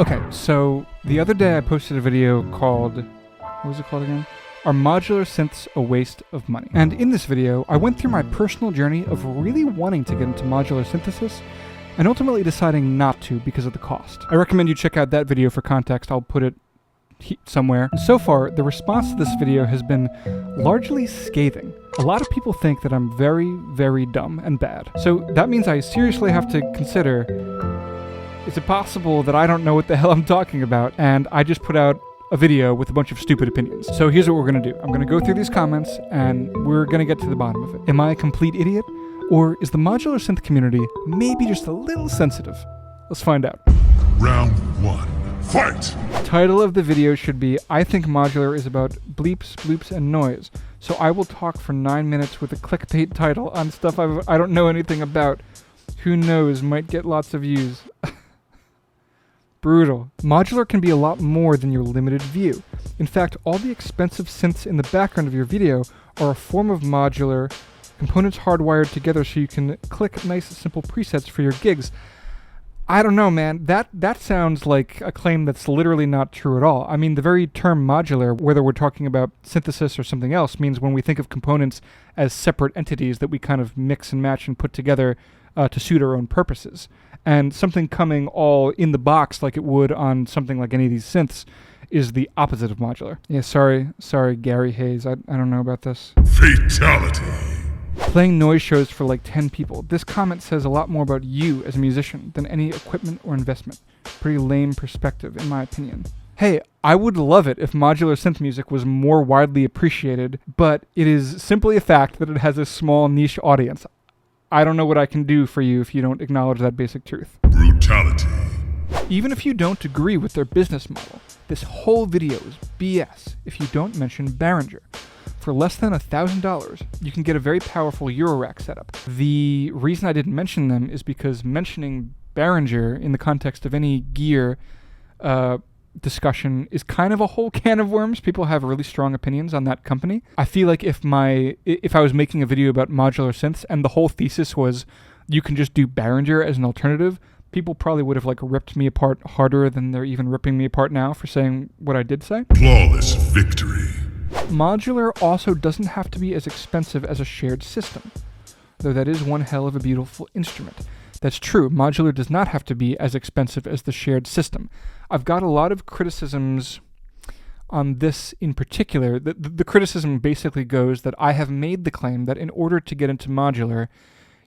Okay, so the other day I posted a video called, what was it called again? Are Modular Synths a Waste of Money? And in this video, I went through my personal journey of really wanting to get into modular synthesis and ultimately deciding not to because of the cost. I recommend you check out that video for context. I'll put it somewhere. And so far, the response to this video has been largely scathing. A lot of people think that I'm very, very dumb and bad. So that means I seriously have to consider, is it possible that I don't know what the hell I'm talking about and I just put out a video with a bunch of stupid opinions? So here's what we're gonna do. I'm gonna go through these comments and we're gonna get to the bottom of it. Am I a complete idiot? Or is the modular synth community maybe just a little sensitive? Let's find out. Round one, fight! Title of the video should be, I think modular is about bleeps, bloops, and noise. So I will talk for 9 minutes with a clickbait title on stuff I don't know anything about. Who knows, might get lots of views. Brutal. Modular can be a lot more than your limited view. In fact, all the expensive synths in the background of your video are a form of modular, components hardwired together so you can click nice simple presets for your gigs. I don't know, man. That sounds like a claim that's literally not true at all. I mean, the very term modular, whether we're talking about synthesis or something else, means when we think of components as separate entities that we kind of mix and match and put together to suit our own purposes. And something coming all in the box like it would on something like any of these synths is the opposite of modular. Yeah, sorry, Gary Hayes. I don't know about this. Fatality. Playing noise shows for like 10 people. This comment says a lot more about you as a musician than any equipment or investment. Pretty lame perspective, in my opinion. Hey, I would love it if modular synth music was more widely appreciated, but it is simply a fact that it has a small niche audience. I don't know what I can do for you if you don't acknowledge that basic truth. Brutality. Even if you don't agree with their business model, this whole video is BS if you don't mention Behringer. For less than $1,000, you can get a very powerful Eurorack setup. The reason I didn't mention them is because mentioning Behringer in the context of any gear discussion is kind of a whole can of worms. People have really strong opinions on that company. I feel like if I was making a video about modular synths and the whole thesis was you can just do Behringer as an alternative, people probably would have like ripped me apart harder than they're even ripping me apart now for saying what I did say. Flawless victory. Modular also doesn't have to be as expensive as a shared system, though that is one hell of a beautiful instrument. That's true, modular does not have to be as expensive as the shared system. I've got a lot of criticisms on this in particular. The criticism basically goes that I have made the claim that in order to get into modular,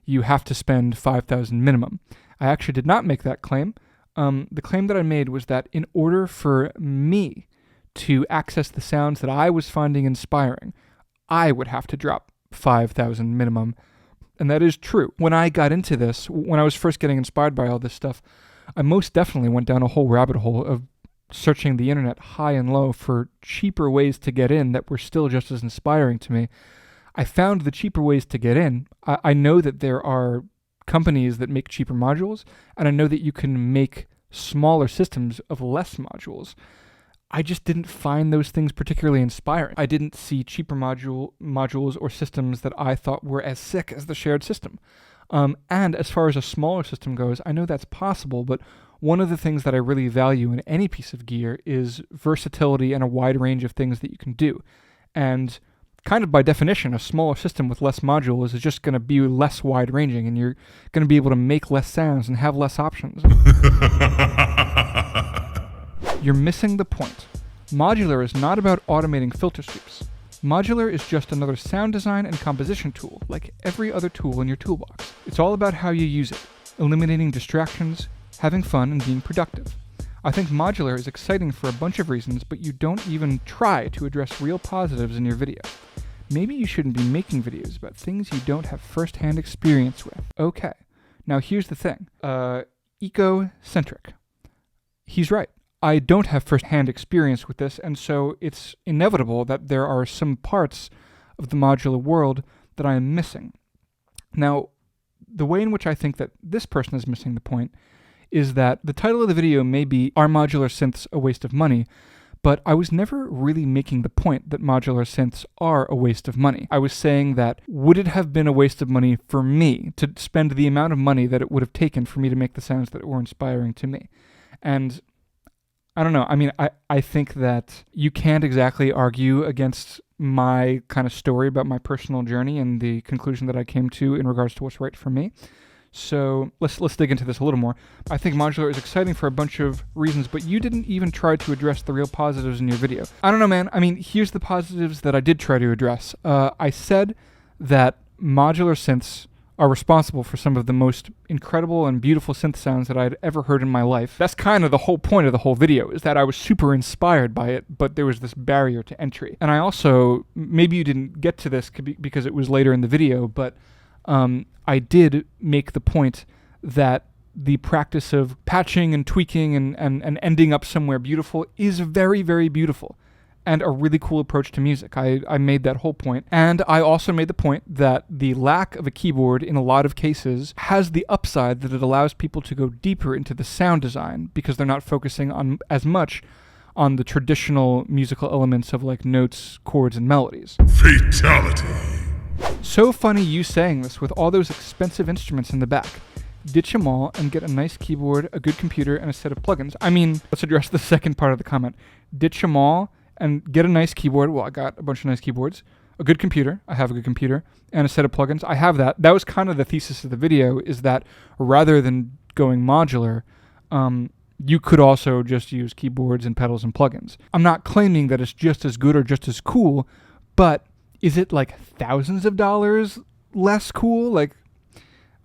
you have to spend $5,000 minimum. I actually did not make that claim. The claim that I made was that in order for me to access the sounds that I was finding inspiring, I would have to drop $5,000 minimum. And that is true. When I got into this, when I was first getting inspired by all this stuff, I most definitely went down a whole rabbit hole of searching the internet high and low for cheaper ways to get in that were still just as inspiring to me. I found the cheaper ways to get in. I know that there are companies that make cheaper modules, and I know that you can make smaller systems of less modules. I just didn't find those things particularly inspiring. I didn't see cheaper modules or systems that I thought were as sick as the shared system. And as far as a smaller system goes, I know that's possible, but one of the things that I really value in any piece of gear is versatility and a wide range of things that you can do. And kind of by definition, a smaller system with less modules is just going to be less wide-ranging, and you're going to be able to make less sounds and have less options. You're missing the point. Modular is not about automating filter sweeps. Modular is just another sound design and composition tool, like every other tool in your toolbox. It's all about how you use it, eliminating distractions, having fun, and being productive. I think modular is exciting for a bunch of reasons, but you don't even try to address real positives in your video. Maybe you shouldn't be making videos about things you don't have first-hand experience with. Okay, now here's the thing. Eco-centric. He's right. I don't have first-hand experience with this, and so it's inevitable that there are some parts of the modular world that I am missing. Now, the way in which I think that this person is missing the point is that the title of the video may be, Are Modular Synths a Waste of Money? But I was never really making the point that modular synths are a waste of money. I was saying that, would it have been a waste of money for me to spend the amount of money that it would have taken for me to make the sounds that were inspiring to me? And I don't know. I mean, I think that you can't exactly argue against my kind of story about my personal journey and the conclusion that I came to in regards to what's right for me. So let's dig into this a little more. I think modular is exciting for a bunch of reasons, but you didn't even try to address the real positives in your video. I don't know, man. I mean, here's the positives that I did try to address. I said that modular synths are responsible for some of the most incredible and beautiful synth sounds that I'd ever heard in my life. That's kind of the whole point of the whole video, is that I was super inspired by it, but there was this barrier to entry. And I also, maybe you didn't get to this because it was later in the video, but I did make the point that the practice of patching and tweaking and ending up somewhere beautiful is very, very beautiful and a really cool approach to music. I made that whole point. And I also made the point that the lack of a keyboard in a lot of cases has the upside that it allows people to go deeper into the sound design because they're not focusing on as much on the traditional musical elements of like notes, chords, and melodies. Fatality. So funny you saying this with all those expensive instruments in the back. Ditch them all and get a nice keyboard, a good computer, and a set of plugins. I mean, let's address the second part of the comment. Ditch them all and get a nice keyboard. Well, I got a bunch of nice keyboards, a good computer. I have a good computer, and a set of plugins. I have that. That was kind of the thesis of the video, is that rather than going modular, you could also just use keyboards and pedals and plugins. I'm not claiming that it's just as good or just as cool, but is it like thousands of dollars less cool? Like,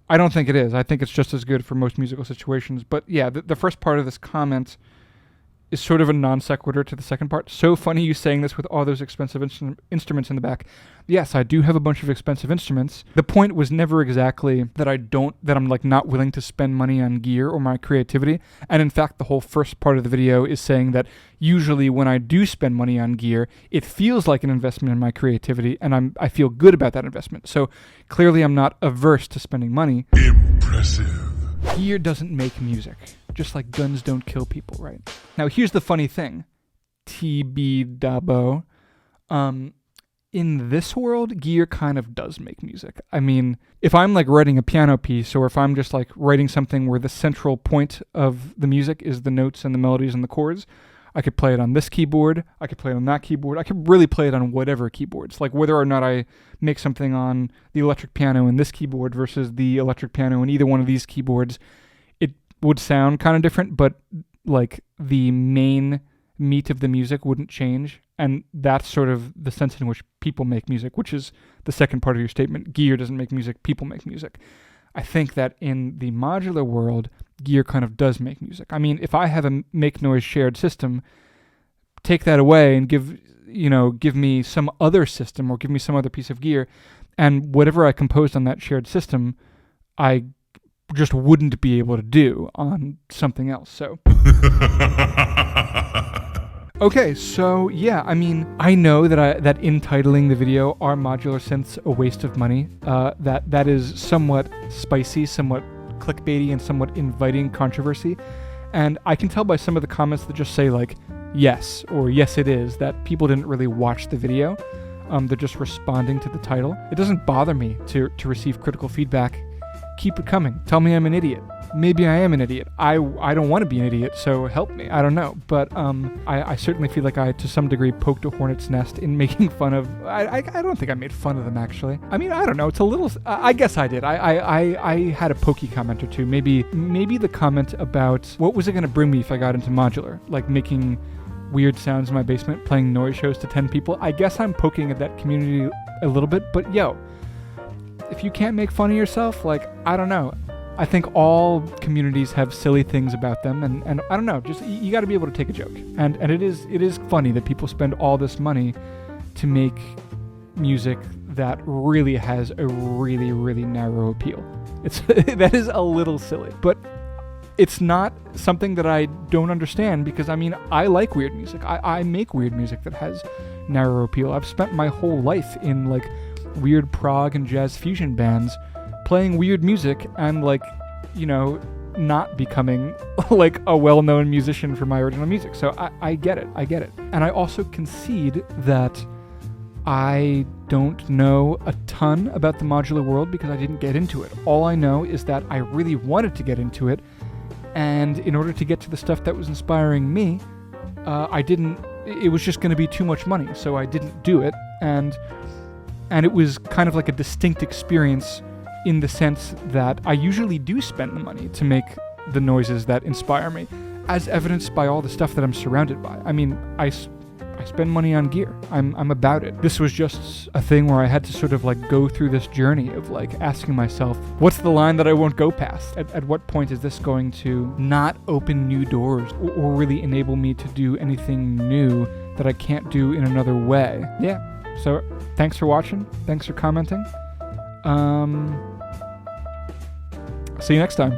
I don't think it is. I think it's just as good for most musical situations. But yeah, the first part of this comment is sort of a non sequitur to the second part. So funny you saying this with all those expensive instruments in the back. Yes, I do have a bunch of expensive instruments. The point was never exactly that I'm like not willing to spend money on gear or my creativity. And in fact, the whole first part of the video is saying that usually when I do spend money on gear, it feels like an investment in my creativity, and I feel good about that investment. So clearly I'm not averse to spending money. Impressive. Gear doesn't make music. Just like guns don't kill people, right? Now, here's the funny thing. TB Dabo. In this world, gear kind of does make music. I mean, if I'm like writing a piano piece, or if I'm just like writing something where the central point of the music is the notes and the melodies and the chords, I could play it on this keyboard, I could play it on that keyboard, I could really play it on whatever keyboards. Like whether or not I make something on the electric piano in this keyboard versus the electric piano in either one of these keyboards, would sound kind of different, but like the main meat of the music wouldn't change. And that's sort of the sense in which people make music, which is the second part of your statement. Gear doesn't make music, people make music. I think that in the modular world, gear kind of does make music. I mean, if I have a make noise shared system, take that away and give me some other system or give me some other piece of gear, and whatever I composed on that shared system, I just wouldn't be able to do on something else. So okay, so yeah, I mean, I know that in titling the video "Are Modular Synths a Waste of Money?" that is somewhat spicy, somewhat clickbaity, and somewhat inviting controversy. And I can tell by some of the comments that just say like yes or yes it is, that people didn't really watch the video. They're just responding to the title. It doesn't bother me to receive critical feedback. Keep it coming. Tell me I'm an idiot. Maybe I am an idiot. I don't want to be an idiot, so help me. I don't know. But I certainly feel like I, to some degree, poked a hornet's nest in making fun of... I don't think I made fun of them, actually. I mean, I don't know. It's a little... I guess I did. I had a pokey comment or two. Maybe the comment about what was it going to bring me if I got into modular? Like making weird sounds in my basement, playing noise shows to 10 people. I guess I'm poking at that community a little bit, but yo... if you can't make fun of yourself, like, I don't know. I think all communities have silly things about them, and I don't know, just you got to be able to take a joke. And it is funny that people spend all this money to make music that really has a really, really narrow appeal. That is a little silly, but it's not something that I don't understand, because I mean, I like weird music. I make weird music that has narrow appeal. I've spent my whole life in like weird prog and jazz fusion bands playing weird music and like, not becoming like a well-known musician for my original music. So I get it. And I also concede that I don't know a ton about the modular world because I didn't get into it. All I know is that I really wanted to get into it, and in order to get to the stuff that was inspiring me, it was just going to be too much money, so I didn't do it, and it was kind of like a distinct experience in the sense that I usually do spend the money to make the noises that inspire me, as evidenced by all the stuff that I'm surrounded by. I mean, I spend money on gear. I'm about it. This was just a thing where I had to sort of like go through this journey of like asking myself, what's the line that I won't go past? At what point is this going to not open new doors or really enable me to do anything new that I can't do in another way? Yeah. So thanks for watching. Thanks for commenting. See you next time.